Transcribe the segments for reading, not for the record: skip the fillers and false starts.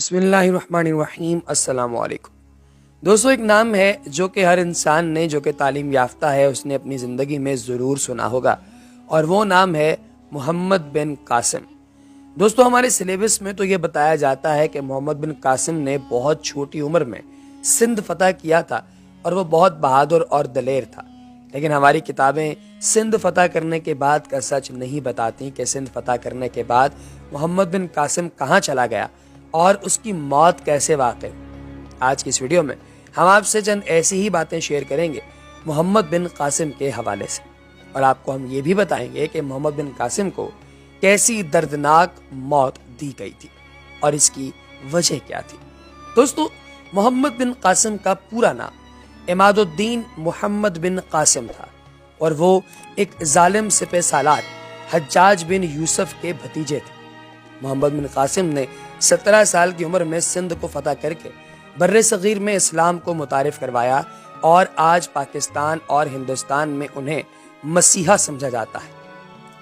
بسم اللہ الرحمن الرحیم۔ السلام علیکم دوستو، ایک نام ہے جو کہ ہر انسان نے جو کہ تعلیم یافتہ ہے اس نے اپنی زندگی میں ضرور سنا ہوگا، اور وہ نام ہے محمد بن قاسم۔ دوستو، ہمارے سلیبس میں تو یہ بتایا جاتا ہے کہ محمد بن قاسم نے بہت چھوٹی عمر میں سندھ فتح کیا تھا اور وہ بہت بہادر اور دلیر تھا، لیکن ہماری کتابیں سندھ فتح کرنے کے بعد کا سچ نہیں بتاتی کہ سندھ فتح کرنے کے بعد محمد بن قاسم کہاں چلا گیا اور اس کی موت کیسے واقع ہوئی۔ آج کی اس ویڈیو میں ہم آپ سے چند ایسی ہی باتیں شیئر کریں گے محمد بن قاسم کے حوالے سے، اور آپ کو ہم یہ بھی بتائیں گے کہ محمد بن قاسم کو کیسی دردناک موت دی گئی تھی اور اس کی وجہ کیا تھی۔ دوستو، محمد بن قاسم کا پورا نام عماد الدین محمد بن قاسم تھا، اور وہ ایک ظالم سپہ سالار حجاج بن یوسف کے بھتیجے تھے۔ محمد بن قاسم نے 17 سال کی عمر میں سندھ کو فتح کر کے بر صغیر میں اسلام کو متعارف کروایا، اور آج پاکستان اور ہندوستان میں انہیں مسیحا سمجھا جاتا ہے۔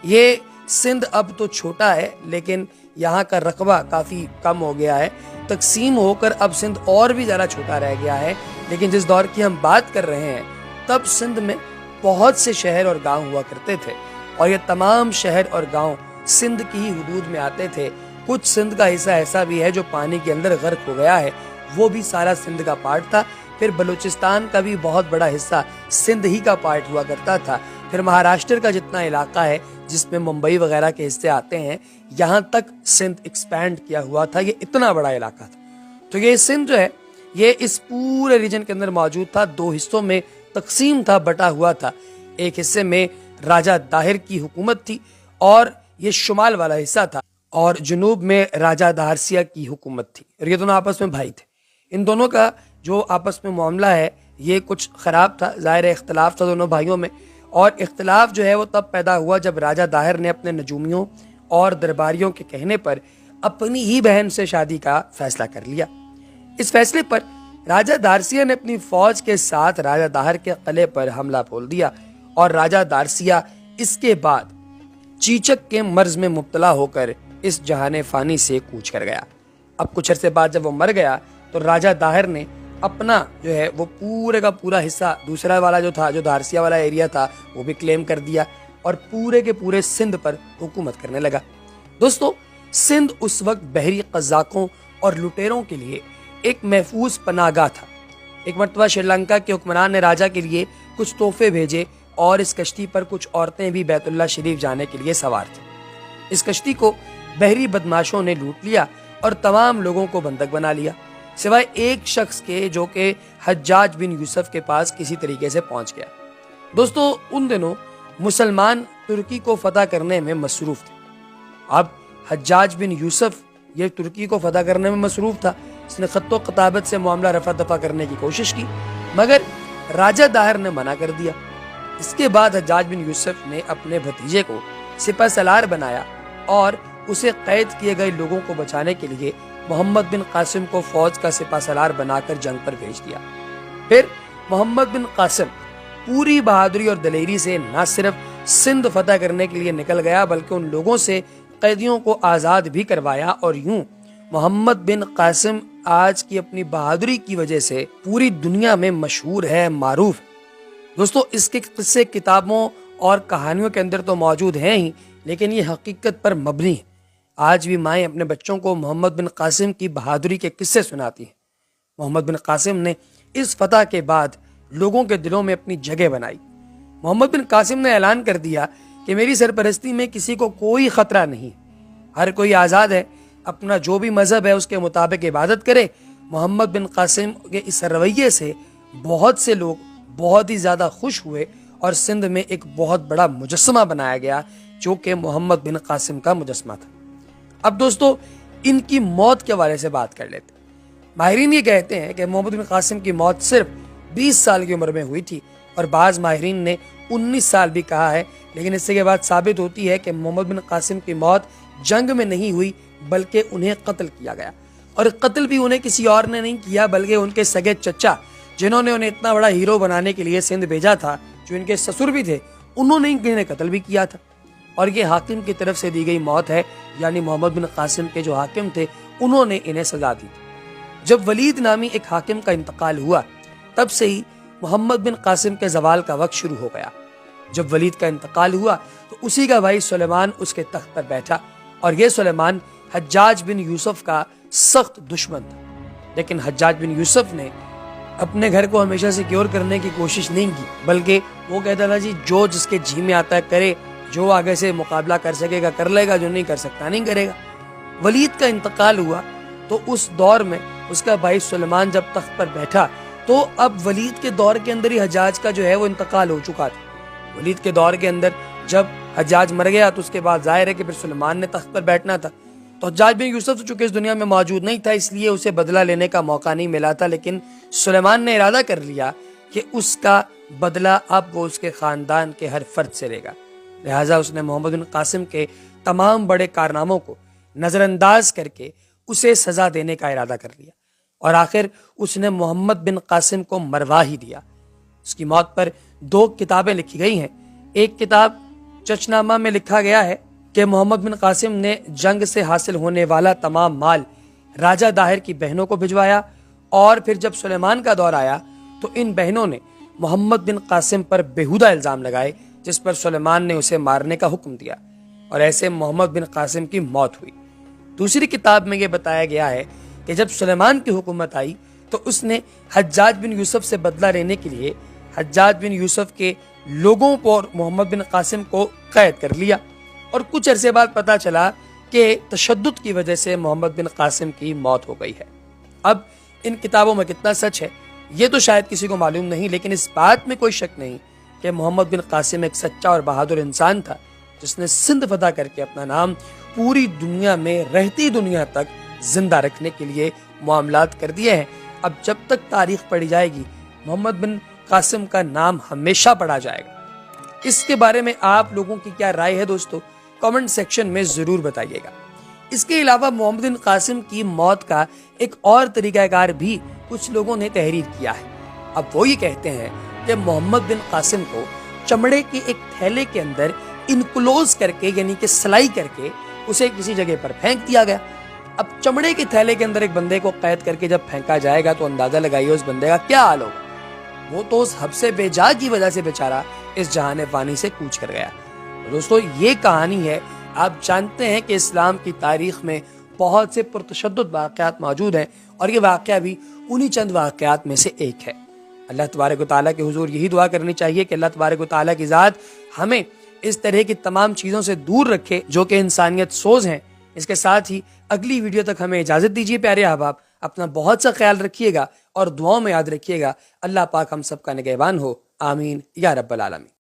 یہ سندھ اب تو چھوٹا ہے، لیکن یہاں کا رقبہ کافی کم ہو گیا ہے، تقسیم ہو کر اب سندھ اور بھی زیادہ چھوٹا رہ گیا ہے۔ لیکن جس دور کی ہم بات کر رہے ہیں تب سندھ میں بہت سے شہر اور گاؤں ہوا کرتے تھے، اور یہ تمام شہر اور گاؤں سندھ کی ہی حدود میں آتے تھے۔ کچھ سندھ کا حصہ ایسا بھی ہے جو پانی کے اندر غرق ہو گیا ہے، وہ بھی سارا سندھ کا پارٹ تھا۔ پھر بلوچستان کا بھی بہت بڑا حصہ سندھ ہی کا پارٹ ہوا کرتا تھا۔ پھر مہاراشٹر کا جتنا علاقہ ہے جس میں ممبئی وغیرہ کے حصے آتے ہیں، یہاں تک سندھ ایکسپینڈ کیا ہوا تھا۔ یہ اتنا بڑا علاقہ تھا۔ تو یہ سندھ جو ہے یہ اس پورے ریجن کے اندر موجود تھا، دو حصوں میں تقسیم تھا، بٹا ہوا تھا۔ ایک حصے میں راجہ داہر کی حکومت تھی، اور یہ شمال والا حصہ تھا، اور جنوب میں راجہ دہرسیہ کی حکومت تھی، اور یہ دونوں آپس میں بھائی تھے۔ ان دونوں کا جو آپس میں معاملہ ہے یہ کچھ خراب تھا، ظاہر اختلاف تھا دونوں بھائیوں میں، اور اختلاف جو ہے وہ تب پیدا ہوا جب راجہ داہر نے اپنے نجومیوں اور درباریوں کے کہنے پر اپنی ہی بہن سے شادی کا فیصلہ کر لیا۔ اس فیصلے پر راجہ دہرسیہ نے اپنی فوج کے ساتھ راجہ داہر کے قلعے پر حملہ بول دیا، اور راجہ دہرسیہ اس کے بعد چیچک کے مرض میں مبتلا ہو کر اس جہان فانی سے کوچ کر گیا۔ اب کچھ عرصے بعد جب وہ مر گیا تو راجہ داہر نے اپنا جو ہے وہ پورے کا پورا حصہ، دوسرا والا جو تھا، جو دہرسیہ والا ایریا تھا، وہ بھی کلیم کر دیا، اور پورے کے پورے سندھ پر حکومت کرنے لگا۔ دوستو، سندھ اس وقت بحری قزاقوں اور لٹیروں کے لیے ایک محفوظ پناہ گاہ تھا۔ ایک مرتبہ شری لنکا کے حکمران نے راجہ کے لیے کچھ تحفے بھیجے، اور اس کشتی پر کچھ عورتیں بھی بیت اللہ شریف جانے کے لیے سوار تھیں۔ اس کشتی کو بحری بدماشوں نے لوٹ لیا اور تمام لوگوں کو بندک بنا لیا، سوائے ایک شخص کے جو کہ حجاج بن یوسف کے پاس کسی طریقے سے پہنچ گیا۔ دوستو، ان دنوں مسلمان ترکی کو فتح کرنے میں مصروف تھے۔ اب حجاج بن یوسف یہ ترکی کو فتح کرنے میں مصروف تھا۔ اس نے خط و کتابت سے معاملہ رفع دفع کرنے کی کوشش کی، مگر راجہ داہر نے منع کر دیا۔ اس کے بعد حجاج بن یوسف نے اپنے بھتیجے کو سپہ سالار بنایا، اور اسے قید کیے گئے لوگوں کو بچانے کے لیے محمد بن قاسم کو فوج کا سپہ سالار بنا کر جنگ پر بھیج دیا۔ پھر محمد بن قاسم پوری بہادری اور دلیری سے نہ صرف سندھ فتح کرنے کے لیے نکل گیا، بلکہ ان لوگوں سے قیدیوں کو آزاد بھی کروایا، اور یوں محمد بن قاسم آج کی اپنی بہادری کی وجہ سے پوری دنیا میں مشہور ہے، معروف ہے۔ دوستو، اس کے قصے کتابوں اور کہانیوں کے اندر تو موجود ہیں ہی، لیکن یہ حقیقت پر مبنی ہے۔ آج بھی مائیں اپنے بچوں کو محمد بن قاسم کی بہادری کے قصے سناتی ہیں۔ محمد بن قاسم نے اس فتح کے بعد لوگوں کے دلوں میں اپنی جگہ بنائی۔ محمد بن قاسم نے اعلان کر دیا کہ میری سرپرستی میں کسی کو کوئی خطرہ نہیں، ہر کوئی آزاد ہے، اپنا جو بھی مذہب ہے اس کے مطابق عبادت کرے۔ محمد بن قاسم کے اس رویے سے بہت سے لوگ بہت ہی زیادہ خوش ہوئے، اور سندھ میں ایک بہت بڑا مجسمہ بنایا گیا جو کہ محمد بن قاسم کا مجسمہ تھا۔ اب دوستو، ان کی موت کے حوالے سے بات کر لیتے ہیں۔ ماہرین یہ کہتے ہیں کہ محمد بن قاسم کی موت صرف 20 سال کی عمر میں ہوئی تھی، اور بعض ماہرین نے 19 سال بھی کہا ہے، لیکن اس سے یہ بات ثابت ہوتی ہے کہ محمد بن قاسم کی موت جنگ میں نہیں ہوئی، بلکہ انہیں قتل کیا گیا، اور قتل بھی انہیں کسی اور نے نہیں کیا بلکہ ان کے سگے چچا، جنہوں نے انہیں اتنا بڑا ہیرو بنانے کے لیے سندھ بھیجا تھا، جو ان کے سسر بھی تھے، انہوں نے انہیں قتل بھی کیا تھا۔ اور یہ حاکم کی طرف سے دی گئی موت ہے، یعنی محمد بن قاسم کے جو حاکم تھے انہوں نے انہیں سزا دی تھی۔ جب ولید نامی ایک حاکم کا انتقال ہوا تب سے ہی محمد بن قاسم کے زوال کا وقت شروع ہو گیا۔ جب ولید کا انتقال ہوا تو اسی کا بھائی سلیمان اس کے تخت پر بیٹھا، اور یہ سلیمان حجاج بن یوسف کا سخت دشمن تھا۔ لیکن حجاج بن یوسف نے اپنے گھر کو ہمیشہ سیکیور کرنے کی کوشش نہیں کی، بلکہ وہ کہتا تھا جی جو جس کے جی میں آتا ہے کرے، جو آگے سے مقابلہ کر سکے گا کر لے گا، جو نہیں کر سکتا نہیں کرے گا۔ ولید کا انتقال ہوا تو اس دور میں اس کا بھائی سلیمان جب تخت پر بیٹھا تو اب ولید کے دور کے اندر ہی حجاج کا جو ہے وہ انتقال ہو چکا تھا۔ ولید کے دور کے اندر جب حجاج مر گیا تو اس کے بعد ظاہر ہے کہ پھر سلیمان نے تخت پر بیٹھنا تھا۔ تو حجاج بن یوسف چونکہ اس دنیا میں موجود نہیں تھا، اس لیے اسے بدلہ لینے کا موقع نہیں ملا تھا، لیکن سلیمان نے ارادہ کر لیا کہ اس کا بدلہ اب وہ اس کے خاندان کے ہر فرد سے لے گا۔ لہٰذا اس نے محمد بن قاسم کے تمام بڑے کارناموں کو نظر انداز کر کے اسے سزا دینے کا ارادہ کر لیا، اور آخر اس نے محمد بن قاسم کو مروا ہی دیا۔ اس کی موت پر 2 کتابیں لکھی گئی ہیں۔ ایک کتاب چچنامہ میں لکھا گیا ہے کہ محمد بن قاسم نے جنگ سے حاصل ہونے والا تمام مال راجہ داہر کی بہنوں کو بھجوایا، اور پھر جب سلیمان کا دور آیا تو ان بہنوں نے محمد بن قاسم پر بیہودہ الزام لگائے، جس پر سلیمان نے اسے مارنے کا حکم دیا، اور ایسے محمد بن قاسم کی موت ہوئی۔ دوسری کتاب میں یہ بتایا گیا ہے کہ جب سلیمان کی حکومت آئی تو اس نے حجاج بن یوسف سے بدلہ لینے کے لیے حجاج بن یوسف کے لوگوں پر محمد بن قاسم کو قید کر لیا، اور کچھ عرصے بعد پتا چلا کہ تشدد کی وجہ سے محمد بن قاسم کی موت ہو گئی ہے۔ اب ان کتابوں میں کتنا سچ ہے یہ تو شاید کسی کو معلوم نہیں، لیکن اس بات میں کوئی شک نہیں کہ محمد بن قاسم ایک سچا اور بہادر انسان تھا، جس نے سندھ فتح کر کے اپنا نام پوری دنیا میں رہتی دنیا تک زندہ رکھنے کے لیے معاملات کر دیے ہیں۔ اب جب تک تاریخ پڑھی جائے گی محمد بن قاسم کا نام ہمیشہ پڑھا جائے گا۔ اس کے بارے میں آپ لوگوں کی کیا رائے ہے دوستو؟ کامنٹ سیکشن میں ضرور بتائیے گا۔ اس کے علاوہ محمد بن قاسم کی موت کا ایک اور طریقہ کار بھی کچھ لوگوں نے تحریر کیا ہے۔ اب وہ یہ کہتے ہیں کہ محمد بن قاسم کو چمڑے کے ایک تھیلے کے اندر انکلوز کر کے، یعنی کہ سلائی کر کے اسے کسی جگہ پر پھینک دیا گیا۔ اب چمڑے کے تھیلے کے اندر ایک بندے کو قید کر کے جب پھینکا جائے گا تو اندازہ لگائیے اس بندے کا کیا حال ہوگا۔ وہ تو اس حبس بے جا کی وجہ سے بیچارہ اس جہان فانی سے کوچ کر گیا۔ دوستو یہ کہانی ہے، آپ جانتے ہیں کہ اسلام کی تاریخ میں بہت سے پرتشدد واقعات موجود ہیں، اور یہ واقعہ بھی انہی چند واقعات میں سے ایک ہے۔ اللہ تبارک و تعالیٰ کے حضور یہی دعا کرنی چاہیے کہ اللہ تبارک و تعالیٰ کی ذات ہمیں اس طرح کی تمام چیزوں سے دور رکھے جو کہ انسانیت سوز ہیں۔ اس کے ساتھ ہی اگلی ویڈیو تک ہمیں اجازت دیجیے پیارے احباب، اپنا بہت سا خیال رکھیے گا اور دعاؤں میں یاد رکھیے گا۔ اللہ پاک ہم سب کا نگہبان ہو، آمین یا رب العالمین۔